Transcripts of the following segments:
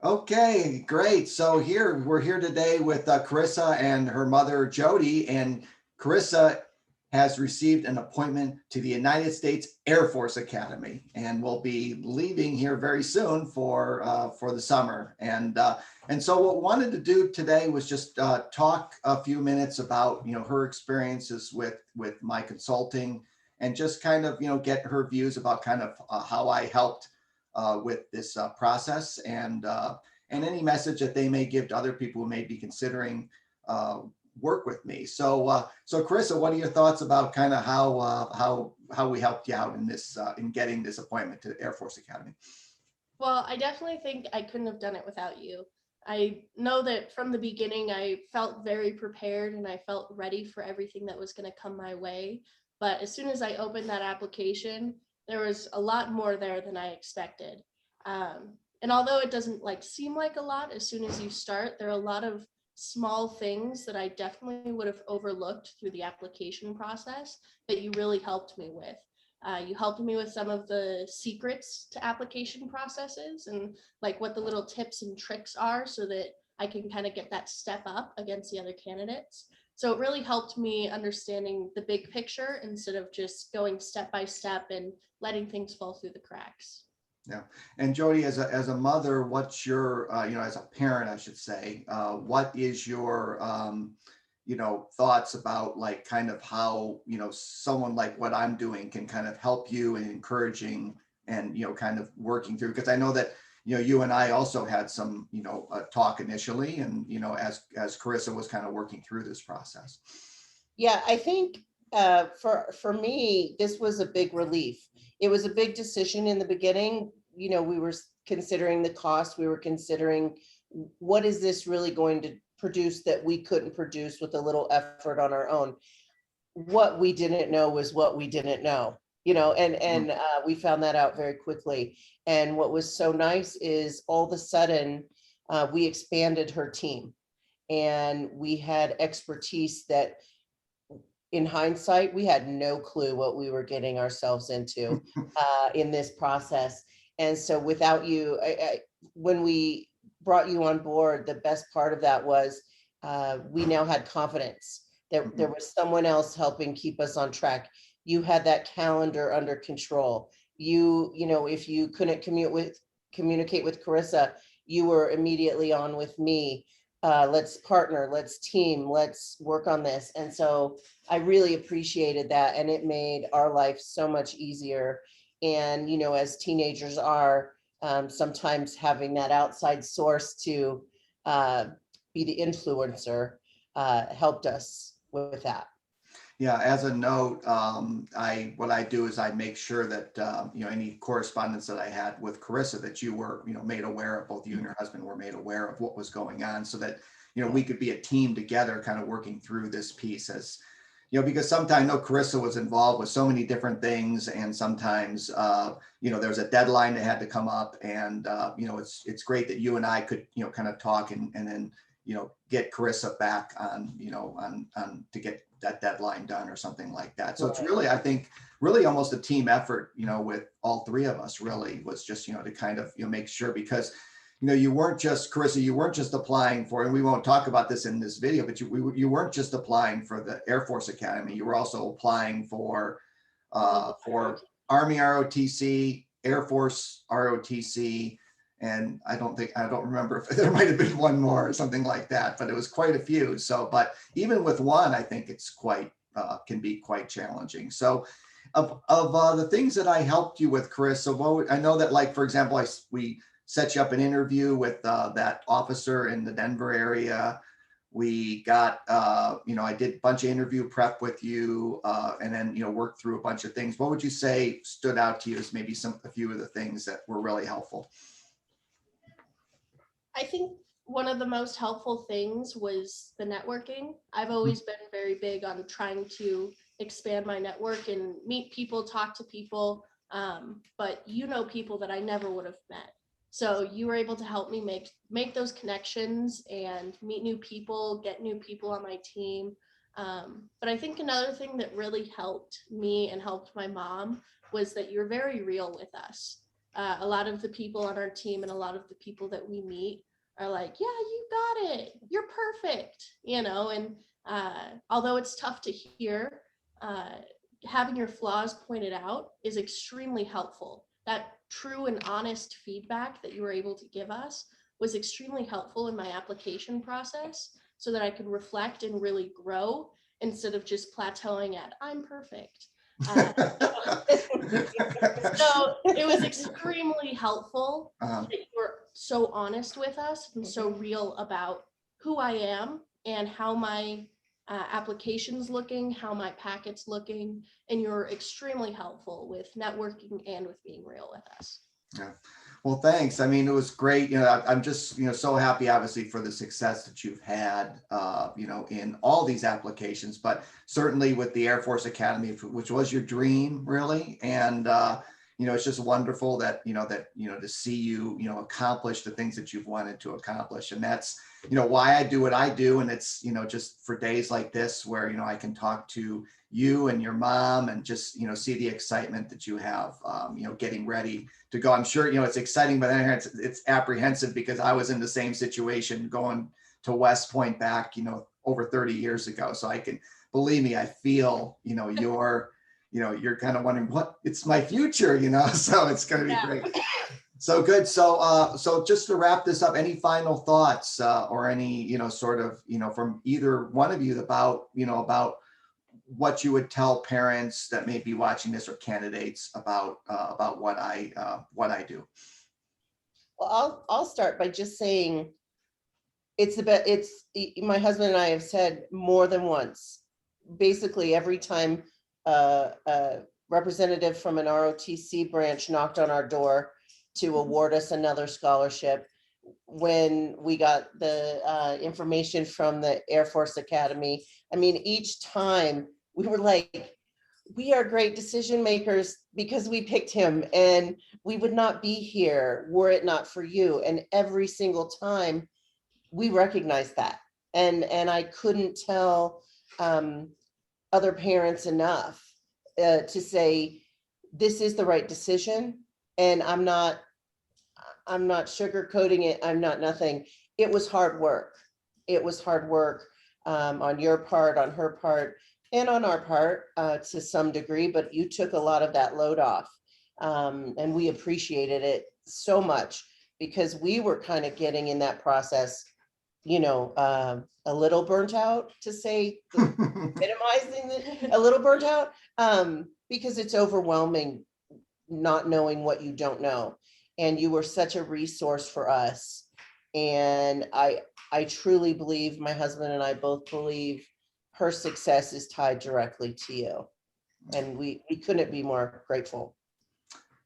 Okay, great. So we're here today with Carissa and her mother Jodi, and Carissa has received an appointment to the United States Air Force Academy, and will be leaving here very soon for the summer. And so what we wanted to do today was just talk a few minutes about her experiences with my consulting, and just kind of get her views about kind of how I helped with this process, and any message that they may give to other people who may be considering uh, work with me. So Carissa, what are your thoughts about kind of how we helped you out in this in getting this appointment to the Air Force Academy? Well, I definitely think I couldn't have done it without you. I know that from the beginning, I felt very prepared and I felt ready for everything that was going to come my way. But as soon as I opened that application, there was a lot more there than I expected. And although it doesn't seem like a lot as soon as you start, there are a lot of small things that I definitely would have overlooked through the application process that you really helped me with. You helped me with some of the secrets to application processes and what the little tips and tricks are so that I can kind of get that step up against the other candidates. So it really helped me understanding the big picture instead of just going step by step and letting things fall through the cracks. Yeah. And Jodi, as a mother, what's your as a parent, I should say, what is your thoughts about like kind of how someone like what I'm doing can kind of help you in encouraging and kind of working through, because I know that you and I also had some talk initially, and as Carissa was kind of working through this process. Yeah, I think for me, this was a big relief. It was a big decision in the beginning. We were considering the cost. We were considering what is this really going to produce that we couldn't produce with a little effort on our own. What we didn't know was what we didn't know. We found that out very quickly. And what was so nice is all of a sudden we expanded her team, and we had expertise that in hindsight, we had no clue what we were getting ourselves into in this process. And so without you, when we brought you on board, the best part of that was we now had confidence that there was someone else helping keep us on track. You had that calendar under control. If you couldn't communicate with Carissa, you were immediately on with me. Let's partner, let's team, let's work on this. And so I really appreciated that. And it made our life so much easier. And, as teenagers are, sometimes having that outside source to be the influencer helped us with that. Yeah, as a note, what I do is I make sure that any correspondence that I had with Carissa, that you were made aware of, both you and your husband were made aware of what was going on, so that we could be a team together, kind of working through this piece. As because sometimes I know Carissa was involved with so many different things, and sometimes there's a deadline that had to come up, and it's great that you and I could kind of talk, and then get Carissa back on on to get that deadline done or something like that. So it's really, I think, really almost a team effort, with all three of us. Really was just to kind of make sure, because you weren't just, Carissa, you weren't just applying for, and we won't talk about this in this video, but you weren't just applying for the Air Force Academy. You were also applying for Army ROTC, Air Force ROTC, and I don't remember if there might have been one more or something like that, but it was quite a few. So, but even with one, I think it's quite can be quite challenging. So, of the things that I helped you with, Chris. So, I know that, like, for example, we set you up an interview with that officer in the Denver area. We got, I did a bunch of interview prep with you, and then worked through a bunch of things. What would you say stood out to you as maybe a few of the things that were really helpful? I think one of the most helpful things was the networking. I've always been very big on trying to expand my network and meet people, talk to people, but people that I never would have met. So you were able to help me make those connections and meet new people, get new people on my team. But I think another thing that really helped me and helped my mom was that you're very real with us. A lot of the people on our team and a lot of the people that we meet are like, yeah, you got it. You're perfect, and although it's tough to hear, having your flaws pointed out is extremely helpful. That true and honest feedback that you were able to give us was extremely helpful in my application process so that I could reflect and really grow instead of just plateauing at I'm perfect. Uh, so it was extremely helpful that you were so honest with us and so real about who I am and how my application's looking, how my packet's looking, and you're extremely helpful with networking and with being real with us. Yeah. Well, thanks. I mean, it was great. I'm just, so happy, obviously, for the success that you've had, in all these applications, but certainly with the Air Force Academy, which was your dream, really. And, it's just wonderful that, to see you, accomplish the things that you've wanted to accomplish. And that's, why I do what I do. And it's, just for days like this where, I can talk to you and your mom and just, see the excitement that you have, getting ready to go. I'm sure, it's exciting, but then it's apprehensive because I was in the same situation going to West Point back, over 30 years ago. So I can, believe me, I feel, you're kind of wondering what it's my future, so it's going to be great. So good. So just to wrap this up, any final thoughts or any, sort of, from either one of you about what you would tell parents that may be watching this or candidates about what I do? Well, I'll start by just saying my husband and I have said more than once, basically every time a representative from an ROTC branch knocked on our door to award us another scholarship, when we got the information from the Air Force Academy. I mean, each time we were like, we are great decision makers because we picked him, and we would not be here were it not for you. And every single time we recognized that. And I couldn't tell other parents enough to say, this is the right decision. And I'm not sugarcoating it. I'm not nothing. It was hard work. It was hard work on your part, on her part, and on our part to some degree, but you took a lot of that load off. And we appreciated it so much because we were kind of getting in that process, a little burnt out, to say, minimizing a little burnt out, because it's overwhelming not knowing what you don't know. And you were such a resource for us. And I truly believe, my husband and I both believe, her success is tied directly to you. And we couldn't be more grateful.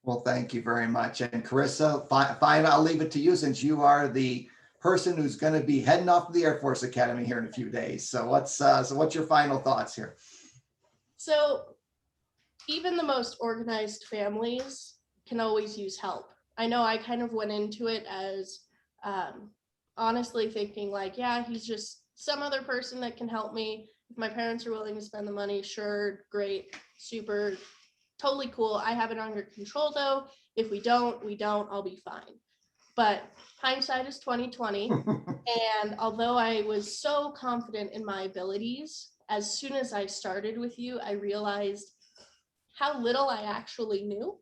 Well, thank you very much. And Carissa, fine, I'll leave it to you since you are the person who's going to be heading off to the Air Force Academy here in a few days. So what's your final thoughts here? So even the most organized families can always use help. I know I kind of went into it as honestly thinking like, yeah, he's just some other person that can help me. If my parents are willing to spend the money, sure, great, super, totally cool. I have it under control though. If we don't, I'll be fine. But hindsight is 2020. And although I was so confident in my abilities, as soon as I started with you, I realized how little I actually knew.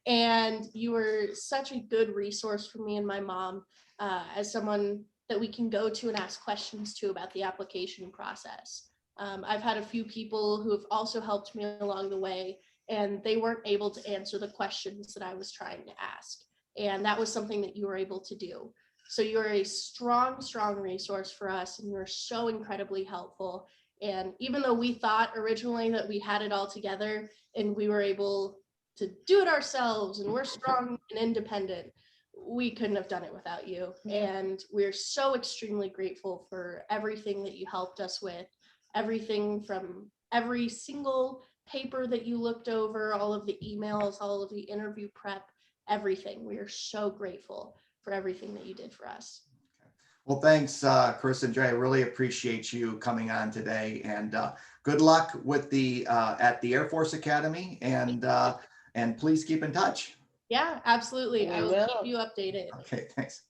And you were such a good resource for me and my mom, as someone that we can go to and ask questions to about the application process. I've had a few people who have also helped me along the way, and they weren't able to answer the questions that I was trying to ask. And that was something that you were able to do. So you're a strong, strong resource for us, and you're so incredibly helpful. And even though we thought originally that we had it all together and we were able to do it ourselves and we're strong and independent, we couldn't have done it without you. And we're so extremely grateful for everything that you helped us with, everything from every single paper that you looked over, all of the emails, all of the interview prep, everything. We are so grateful for everything that you did for us. Well, thanks, Carissa and Jodi. I really appreciate you coming on today, and good luck with the at the Air Force Academy, and please keep in touch. Yeah, absolutely. We I will will. keep you updated. Okay, thanks.